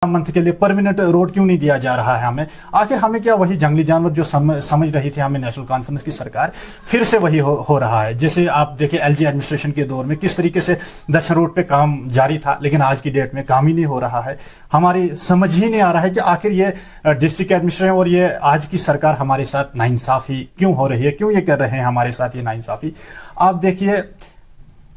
Month के लिए permanent road क्यों नहीं दिया जा रहा है हमें? आखिर हमें क्या वही जंगली जानवर जो समझ रही थी हमें नेशनल कॉन्फ्रेंस की सरकार, फिर से वही हो रहा है। जैसे आप देखिए एलजी एडमिनिस्ट्रेशन के दौर में किस तरीके से दक्षिण रोड पे काम जारी था, लेकिन आज की डेट में काम ही नहीं हो रहा है। हमारी समझ ही नहीं आ रहा है कि आखिर ये डिस्ट्रिक्ट एडमिनिस्ट्रेशन और ये आज की सरकार हमारे साथ नाइंसाफी क्यों हो रही है, क्यों ये कर रहे हैं हमारे साथ ये नाइंसाफी। आप देखिए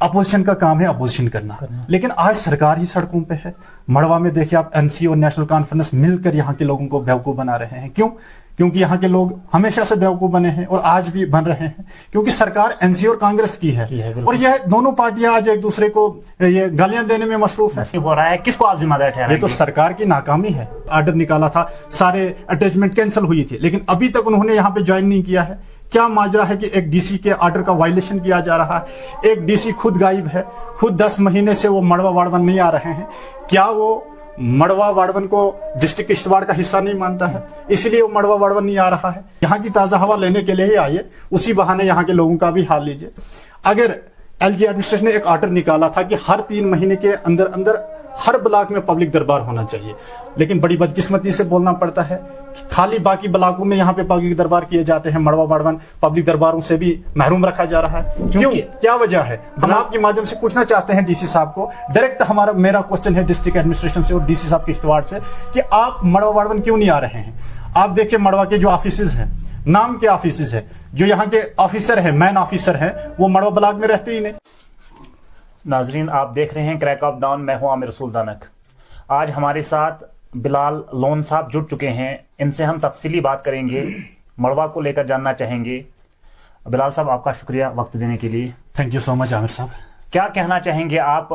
अपोजिशन का काम है अपोजिशन करना, लेकिन आज सरकार ही सड़कों पे है। मड़वा में देखिए आप एनसी और नेशनल कॉन्फ्रेंस मिलकर यहाँ के लोगों को बेवकूफ बना रहे हैं। क्यों? क्योंकि यहाँ के लोग हमेशा से बेवकूफ बने हैं और आज भी बन रहे हैं, क्योंकि सरकार एनसी और कांग्रेस की है और यह दोनों पार्टियां आज एक दूसरे को ये गालियां देने में मसरूफ है। हो रहा है, किसको आप जिम्मेदार ठहराएंगे? ये तो सरकार की नाकामी है। ऑर्डर निकाला था, सारे अटैचमेंट कैंसिल हुई थी, लेकिन अभी तक उन्होंने यहाँ पे ज्वाइन नहीं किया है। क्या माजरा है कि एक डीसी के ऑर्डर का वायलेशन किया जा रहा है? एक डीसी खुद गायब है, खुद 10 महीने से वो मड़वा वाड़वन नहीं आ रहे हैं। क्या वो मड़वा वाड़वन को डिस्ट्रिक्ट किश्तवाड़ का हिस्सा नहीं मानता है, इसलिए वो मड़वा वाड़वन नहीं आ रहा है? यहाँ की ताजा हवा लेने के लिए ही आइए, उसी बहाने यहाँ के लोगों का भी हाल लीजिए। अगर एलजी एडमिनिस्ट्रेशन ने एक ऑर्डर निकाला था कि हर 3 महीने के अंदर अंदर हर ब्लॉक में पब्लिक दरबार होना चाहिए, लेकिन बड़ी बदकिस्मती से बोलना पड़ता है कि खाली बाकी ब्लॉकों में यहाँ पे पब्लिक दरबार किए जाते हैं, मड़वा वाड़वन पब्लिक दरबारों से भी महरूम रखा जा रहा है। क्यों? क्या वजह है? हम आपके माध्यम से पूछना चाहते हैं डीसी साहब को डायरेक्ट। मेरा क्वेश्चन है डिस्ट्रिक्ट एडमिनिस्ट्रेशन से और डीसी साहब किश्तवाड़ से कि आप मड़वा वाड़वन क्यों नहीं आ रहे हैं? आप देखिए मड़वा के जो ऑफिसेज हैं, नाम के ऑफिसेज है, जो यहाँ के ऑफिसर है, मैन ऑफिसर है, वो मड़वा ब्लॉक में रहते ही नहीं। नाजरीन, आप देख रहे हैं क्रैक ऑफ डाउन, मैं हूं आमिर रसूल दानक। आज हमारे साथ बिलाल लोन साहब जुड़ चुके हैं, इनसे हम तफसीली बात करेंगे, मड़वा को लेकर जानना चाहेंगे। बिलाल साहब, आपका शुक्रिया वक्त देने के लिए। Thank you so much Aamir साहब। क्या कहना चाहेंगे आप,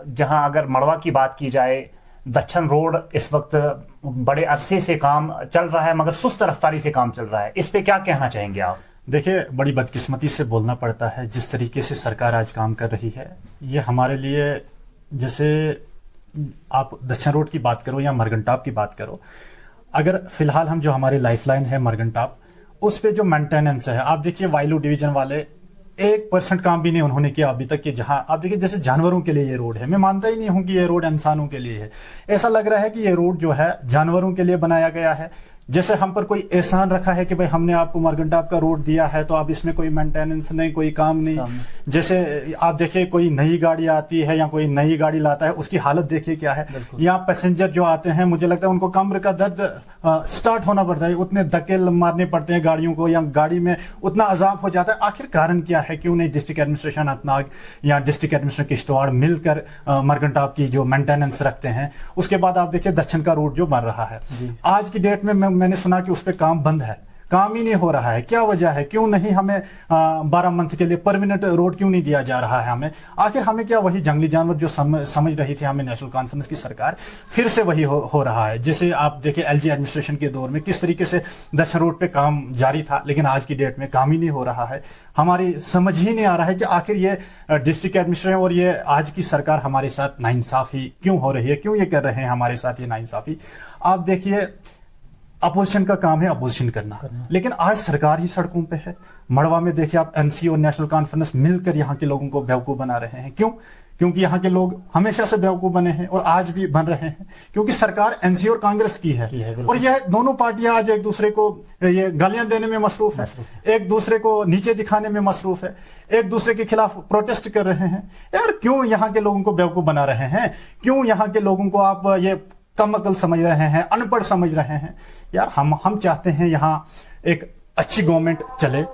जहां अगर मड़वा की बात की जाए, दक्षिण रोड इस वक्त बड़े अरसे से काम चल रहा है मगर सुस्त रफ्तारी से काम चल रहा है, इस पे क्या कहना चाहेंगे आप? देखिए, बड़ी बदकिस्मती से बोलना पड़ता है, जिस तरीके से सरकार आज काम कर रही है ये हमारे लिए, जैसे आप दक्षिण रोड की बात करो या मरगनटॉप की बात करो, अगर फिलहाल हम जो हमारी लाइफलाइन है मरगनटॉप, उस पे जो मेंटेनेंस है, आप देखिए वाइलू डिवीजन वाले 1% काम भी नहीं उन्होंने किया अभी तक। कि जहां आप देखिए जैसे जानवरों के लिए ये रोड है, मैं मानता ही नहीं हूं कि ये रोड इंसानों के लिए है। ऐसा लग रहा है कि ये रोड जो है जानवरों के लिए बनाया गया है, जैसे हम पर कोई एहसान रखा है कि भाई हमने आपको मरगनटॉप का रोड दिया है तो आप इसमें कोई मेंटेनेंस नहीं, कोई काम नहीं। जैसे आप देखिए कोई नई गाड़ी आती है या कोई नई गाड़ी लाता है, उसकी हालत देखिए क्या है। यहाँ पैसेंजर जो आते हैं, मुझे लगता है उनको कमर का दर्द स्टार्ट होना पड़ता है, उतने धक्के मारने पड़ते हैं गाड़ियों को, या गाड़ी में उतना अजाब हो जाता है। आखिर कारण क्या है? क्यों नहीं डिस्ट्रिक्ट एडमिनिस्ट्रेशन अनंतनाग या डिस्ट्रिक्ट एडमिनिस्ट्रेशन किश्तवाड़ मिलकर मरगनटॉप की जो मेंटेनेंस रखते हैं? उसके बाद आप देखिए दक्षिण का रोड जो बन रहा है, आज की डेट में मैंने सुना कि उस पर काम बंद है, काम ही नहीं हो रहा है। क्या वजह है? क्यों नहीं हमें 12 मंथ के लिए परमानेंट रोड क्यों नहीं दिया जा रहा है हमें? आखिर हमें क्या वही जंगली जानवर जो समझ रही थी हमें नेशनल कॉन्फ्रेंस की सरकार, फिर से वही हो रहा है। जैसे आप देखिए एलजी एडमिनिस्ट्रेशन के दौर में किस तरीके से दक्षिण रोड पे काम जारी था, लेकिन आज की डेट में काम ही नहीं हो रहा है। हमारी समझ ही नहीं आ रहा है कि आखिर ये डिस्ट्रिक्ट एडमिनिस्ट्रेशन और ये आज की सरकार हमारे साथ नाइंसाफी क्यों हो रही है, क्यों ये कर रहे हैं हमारे साथ ये नाइंसाफी। आप देखिए अपोजिशन का काम है अपोजिशन करना, लेकिन आज सरकार ही सड़कों पे है। मड़वा में देखिए आप एनसी और नेशनल कॉन्फ्रेंस मिलकर यहाँ के लोगों को बेवकूफ बना रहे हैं। क्यों? क्योंकि यहाँ के लोग हमेशा से बेवकूफ बने हैं और आज भी बन रहे हैं, क्योंकि सरकार एनसी और कांग्रेस की है और यह दोनों पार्टियां आज एक दूसरे को ये गालियां देने में मसरूफ है, एक दूसरे को नीचे दिखाने में मसरूफ है, एक दूसरे के खिलाफ प्रोटेस्ट कर रहे हैं। यार क्यों यहाँ के लोगों को बेवकूफ बना रहे हैं? क्यों यहाँ के लोगों को आप ये कम अकल समझ रहे हैं, अनपढ़ समझ रहे हैं? यार हम चाहते हैं यहाँ एक अच्छी गवर्नमेंट चले,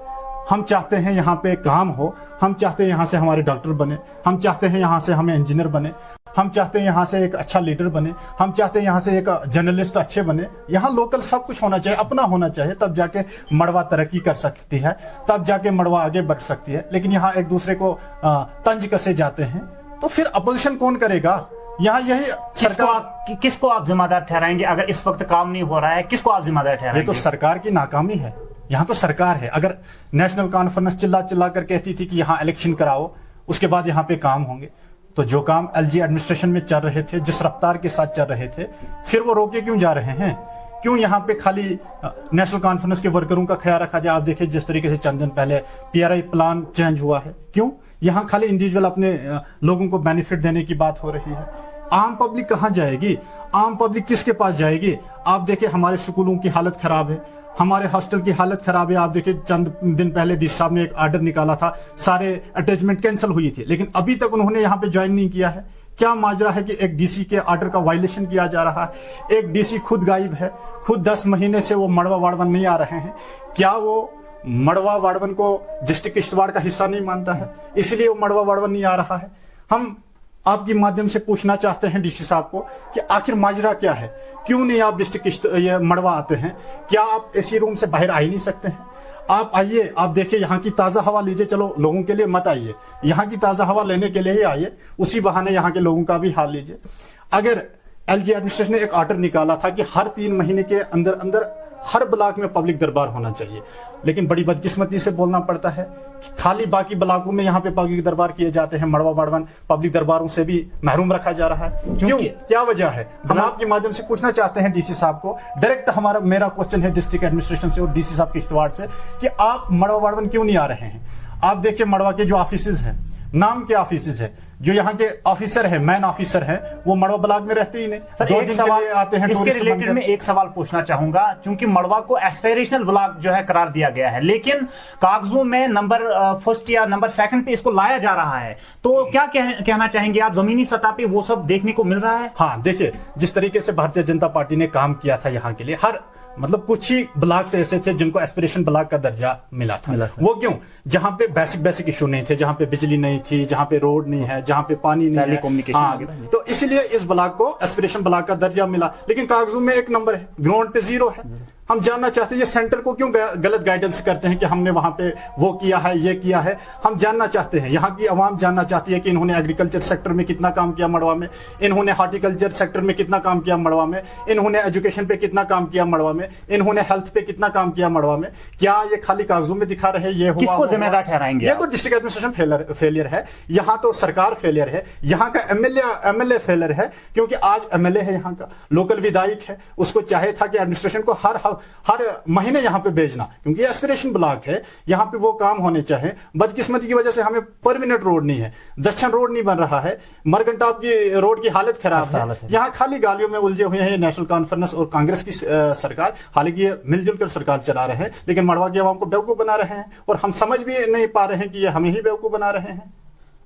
हम चाहते हैं यहाँ पे काम हो, हम चाहते हैं यहाँ से हमारे डॉक्टर बने, हम चाहते हैं यहाँ से हमें इंजीनियर बने, हम चाहते हैं यहाँ से एक अच्छा लीडर बने, हम चाहते हैं यहाँ से एक जर्नलिस्ट अच्छे बने। यहाँ लोकल सब कुछ होना चाहिए, अपना होना चाहिए, तब जाके मड़वा तरक्की कर सकती है, तब जाके मड़वा आगे बढ़ सकती है। लेकिन यहाँ एक दूसरे को तंज कसे जाते हैं, तो फिर अपोजिशन कौन करेगा? यहाँ यही सरकार किसको आप जिम्मेदार ठहराएंगे? अगर इस वक्त काम नहीं हो रहा है, किसको आप जिम्मेदार ठहराएंगे? ये तो सरकार की नाकामी है। यहाँ तो सरकार है। अगर नेशनल कॉन्फ्रेंस चिल्ला कर कहती थी कि यहाँ इलेक्शन कराओ, उसके बाद यहाँ पे काम होंगे, तो जो काम एलजी एडमिनिस्ट्रेशन में चल रहे थे, जिस रफ्तार के साथ चल रहे थे, फिर वो रोके क्यों जा रहे हैं? क्यों यहाँ पे खाली नेशनल कॉन्फ्रेंस के वर्करों का ख्याल रखा जाए? आप देखिए जिस तरीके से चंद दिन पहले पीआरआई प्लान चेंज हुआ है, क्यों यहाँ खाली इंडिविजुअल अपने लोगों को बेनिफिट देने की बात हो रही है? आम पब्लिक कहाँ जाएगी, आम पब्लिक किसके पास जाएगी? आप देखिए हमारे स्कूलों की हालत खराब है, हमारे हॉस्टल की हालत खराब है। आप देखिए चंद दिन पहले डीसी साहब ने एक ऑर्डर निकाला था, सारे अटैचमेंट कैंसिल हुई थी, लेकिन अभी तक उन्होंने यहाँ पे ज्वाइन नहीं किया है। क्या माजरा है कि एक डीसी के ऑर्डर का वायलेशन किया जा रहा है? एक डीसी खुद गायब है, खुद 10 महीने से वो मड़वा वाड़वन नहीं आ रहे हैं। क्या वो मड़वा वाड़वन को डिस्ट्रिक्ट किश्तवाड़ का हिस्सा नहीं मानता है, इसलिए वो मड़वा वाड़वन नहीं आ रहा है? हम आपके माध्यम से पूछना चाहते हैं डीसी साहब को कि आखिर माजरा क्या है, क्यों नहीं आप डिस्ट्रिक्ट ये मड़वा आते हैं? क्या आप एसी रूम से बाहर आ ही नहीं सकते हैं? आप आइए, आप देखिए यहाँ की ताज़ा हवा लीजिए। चलो लोगों के लिए मत आइए, यहाँ की ताज़ा हवा लेने के लिए ही आइए, उसी बहाने यहाँ के लोगों का भी हाल लीजिए। अगर एलजी एडमिनिस्ट्रेशन ने एक ऑर्डर निकाला था कि हर 3 महीने के अंदर अंदर हर ब्लॉक में पब्लिक दरबार होना चाहिए, लेकिन बड़ी बदकिस्मती से बोलना पड़ता है कि खाली बाकी ब्लॉकों में यहाँ पे पब्लिक दरबार किए जाते हैं, मड़वा वाड़वन पब्लिक दरबारों से भी महरूम रखा जा रहा है। क्यों, क्या वजह है? हम आपके माध्यम से पूछना चाहते हैं डीसी साहब को। डायरेक्ट मेरा क्वेश्चन है डिस्ट्रिक्ट एडमिनिस्ट्रेशन से और डीसी साहब किश्तवाड़ से कि आप मड़वा वाड़वन क्यों नहीं आ रहे हैं? आप देखिए मड़वा के जो ऑफिसेज हैं, नाम के ऑफिसेज है, जो यहाँ के ऑफिसर है, मैन ऑफिसर है, वो मड़वा ब्लॉक में रहते ही नहीं। सर, 2 दिन के लिए आते हैं। इसके रिलेटेड में एक सवाल पूछना चाहूंगा, क्योंकि मड़वा को एस्पिरेशनल ब्लॉक जो है करार दिया गया है, लेकिन कागजों में नंबर 1 या नंबर 2 पे इसको लाया जा रहा है, तो क्या कहना चाहेंगे आप? जमीनी सतह पे वो सब देखने को मिल रहा है? हाँ, देखिए जिस तरीके से भारतीय जनता पार्टी ने काम किया था यहाँ के लिए, हर मतलब कुछ ही ब्लॉक से ऐसे थे जिनको एस्पिरेशन ब्लॉक का दर्जा मिला था। वो क्यों? जहां पे बेसिक इशू नहीं थे, जहां पे बिजली नहीं थी, जहां पे रोड नहीं है, जहां पे पानी नहीं है। हाँ, तो इसलिए इस ब्लॉक को एस्पिरेशन ब्लॉक का दर्जा मिला, लेकिन कागजों में 1 नंबर है, ग्राउंड पे 0 है। हम जानना चाहते हैं ये सेंटर को क्यों गलत गाइडेंस करते हैं कि हमने वहां पे वो किया है, ये किया है। हम जानना चाहते हैं, यहाँ की आवाम जानना चाहती है कि इन्होंने एग्रीकल्चर सेक्टर में कितना काम किया मड़वा में, इन्होंने हार्टिकल्चर सेक्टर में कितना काम किया मड़वा में, इन्होंने एजुकेशन पे कितना काम किया मड़वा में, इन्होंने हेल्थ पे कितना काम किया मड़वा में। क्या ये खाली कागजों में दिखा रहे हैं? ये किसको जिम्मेदार ठहराएंगे? ये तो डिस्ट्रिक्ट एडमिनिस्ट्रेशन फेलियर है, यहाँ तो सरकार फेलियर है, यहाँ का एमएलए फेलियर है, क्योंकि आज एमएलए है, यहाँ का लोकल विधायक है, उसको चाहे था कि एडमिनिस्ट्रेशन को हर महीने यहाँ पे भेजना, क्योंकि एस्पिरेशन ब्लॉक है, यहाँ पे वो काम होने चाहे। बदकिस्मती की वजह से हमें परमानेंट रोड नहीं है, दक्षिण रोड नहीं बन रहा है, मरगंटाप की रोड की हालत खराब है। यहाँ खाली गालियों में उलझे हुए हैं नेशनल कॉन्फ्रेंस और कांग्रेस की सरकार। हालांकि ये मिलजुल कर सरकार चला रहे हैं, लेकिन मड़वा की आवाम को बेवकूफ बना रहे हैं, और हम समझ भी नहीं पा रहे हैं कि ये हमें ही बेवकूफ बना रहे हैं।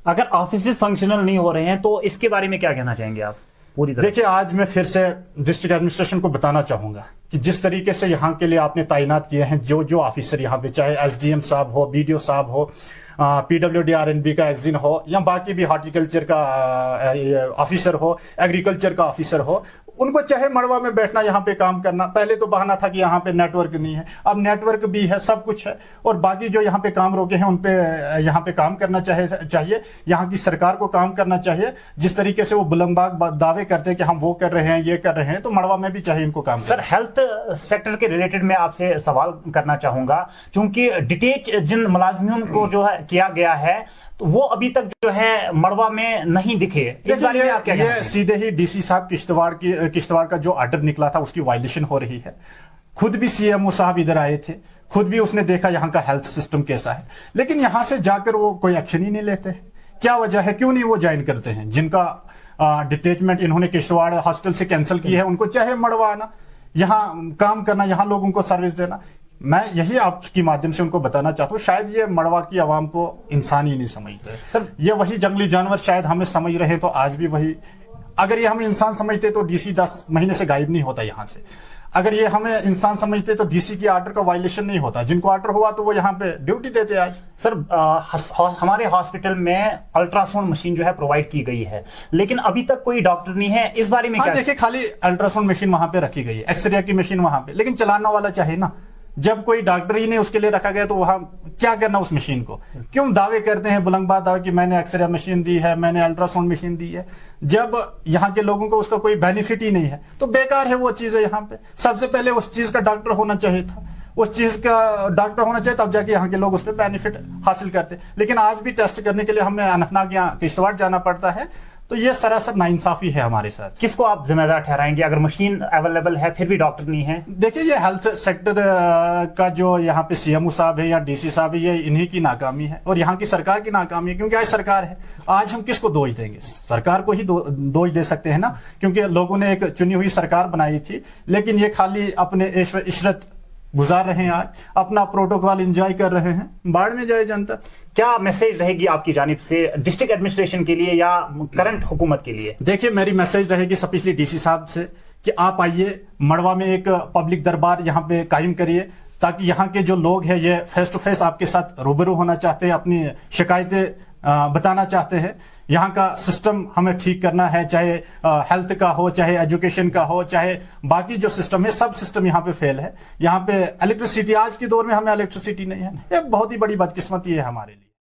अगर ऑफिस फंक्शनल नहीं हो रहे हैं तो इसके बारे में क्या कहना चाहेंगे आप? देखिए, आज मैं फिर से डिस्ट्रिक्ट एडमिनिस्ट्रेशन को बताना चाहूंगा कि जिस तरीके से यहाँ के लिए आपने तैनात किए हैं जो ऑफिसर यहाँ पे, चाहे एसडीएम साहब हो, बीडीओ साहब हो, पीडब्ल्यूडी आरएनबी का एग्जिन हो, या बाकी भी हॉर्टिकल्चर का ऑफिसर हो, एग्रीकल्चर का ऑफिसर हो, उनको चाहे मड़वा में बैठना, यहाँ पे काम करना। पहले तो बहाना था कि यहाँ पे नेटवर्क नहीं है, अब नेटवर्क भी है, सब कुछ है, और बाकी जो यहाँ पे काम रोके हैं उन पे यहाँ पे काम करना चाहिए। यहाँ की सरकार को काम करना चाहिए। जिस तरीके से वो बुलंदबाग दावे करते हैं कि हम वो कर रहे हैं, ये कर रहे हैं, तो मड़वा में भी चाहिए इनको काम। सर, हेल्थ सेक्टर के रिलेटेड मैं आपसे सवाल करना चाहूंगा, क्योंकि डिटेच जिन मुलाजिमों को जो है किया गया है, तो वो अभी तक जो है मड़वा में नहीं दिखे। इस बारे में आप क्या कहते हैं? सीधे ही डीसी साहब किश्तवाड़ का जो ऑर्डर निकला था उसकी वायलेशन हो रही है। खुद भी सीएमओ साहब इधर आए थे, खुद भी उसने देखा यहाँ का हेल्थ सिस्टम कैसा है, लेकिन यहाँ से जाकर वो कोई एक्शन ही नहीं लेते। क्या वजह है, क्यों नहीं वो ज्वाइन करते हैं? जिनका डिटैचमेंट इन्होंने किश्तवाड़ हॉस्टल से कैंसिल की है, उनको चाहे मड़वा आना, यहाँ काम करना, यहाँ लोगों को सर्विस देना। मैं यही आपके माध्यम से उनको बताना चाहता हूँ, शायद ये मड़वा की आवाम को इंसान ही नहीं समझते सर। ये वही जंगली जानवर शायद हमें समझ रहे हैं, तो आज भी वही। अगर ये हमें इंसान समझते तो डीसी 10 महीने से गायब नहीं होता यहाँ से। अगर ये हमें इंसान समझते तो डीसी की ऑर्डर का वायलेशन नहीं होता। जिनको ऑर्डर हुआ तो वो यहाँ पे ड्यूटी देते आज। सर, हमारे हॉस्पिटल में अल्ट्रासाउंड मशीन जो है प्रोवाइड की गई है, लेकिन अभी तक कोई डॉक्टर नहीं है। इस बारे में क्या? देखिए, खाली अल्ट्रासाउंड मशीन वहां पे रखी गई है, एक्सरे की मशीन वहां पे, लेकिन चलाना वाला चाहिए ना। जब कोई डॉक्टर ही नहीं उसके लिए रखा गया तो वहां क्या करना उस मशीन को? क्यों दावे करते हैं बुलंदबाज दावे कि मैंने एक्सरे मशीन दी है, मैंने अल्ट्रासाउंड मशीन दी है, जब यहाँ के लोगों को उसका कोई बेनिफिट ही नहीं है, तो बेकार है वो चीज है। यहाँ पे सबसे पहले उस चीज का डॉक्टर होना चाहिए था, उस चीज का डॉक्टर होना चाहिए, तब जाके यहाँ के लोग उस पर बेनिफिट हासिल करते। लेकिन आज भी टेस्ट करने के लिए हमें अनंतनाग या किश्तवाड़ जाना पड़ता है, तो ये सरासर नाइंसाफी है हमारे साथ। किसको आप जिम्मेदार ठहराएंगे अगर मशीन अवेलेबल है फिर भी डॉक्टर नहीं है? देखिए, ये हेल्थ सेक्टर का जो यहाँ पे सीएमओ साहब है या डीसी साहब है, ये इन्हीं की नाकामी है और यहाँ की सरकार की नाकामी है, क्योंकि आज सरकार है। आज हम किसको दोष देंगे? सरकार को ही दोष दे सकते हैं ना, क्योंकि लोगों ने एक चुनी हुई सरकार बनाई थी, लेकिन ये खाली अपने इशरत गुजार रहे हैं, आज अपना प्रोटोकॉल एंजॉय कर रहे हैं। बाढ़ में जाए जनता। क्या मैसेज रहेगी आपकी जानिब से डिस्ट्रिक्ट एडमिनिस्ट्रेशन के लिए या करंट हुकूमत के लिए? देखिए, मेरी मैसेज रहेगी स्पेशली डीसी साहब से कि आप आइए, मड़वा में एक पब्लिक दरबार यहाँ पे कायम करिए, ताकि यहाँ के जो लोग हैं ये फेस टू फेस आपके साथ रूबरू होना चाहते हैं, अपनी शिकायतें बताना चाहते हैं। यहाँ का सिस्टम हमें ठीक करना है, चाहे हेल्थ का हो, चाहे एजुकेशन का हो, चाहे बाकी जो सिस्टम है, सब सिस्टम यहाँ पे फेल है। यहाँ पे इलेक्ट्रिसिटी, आज के दौर में हमें इलेक्ट्रिसिटी नहीं है। ये बहुत ही बड़ी बदकिस्मती है हमारे लिए।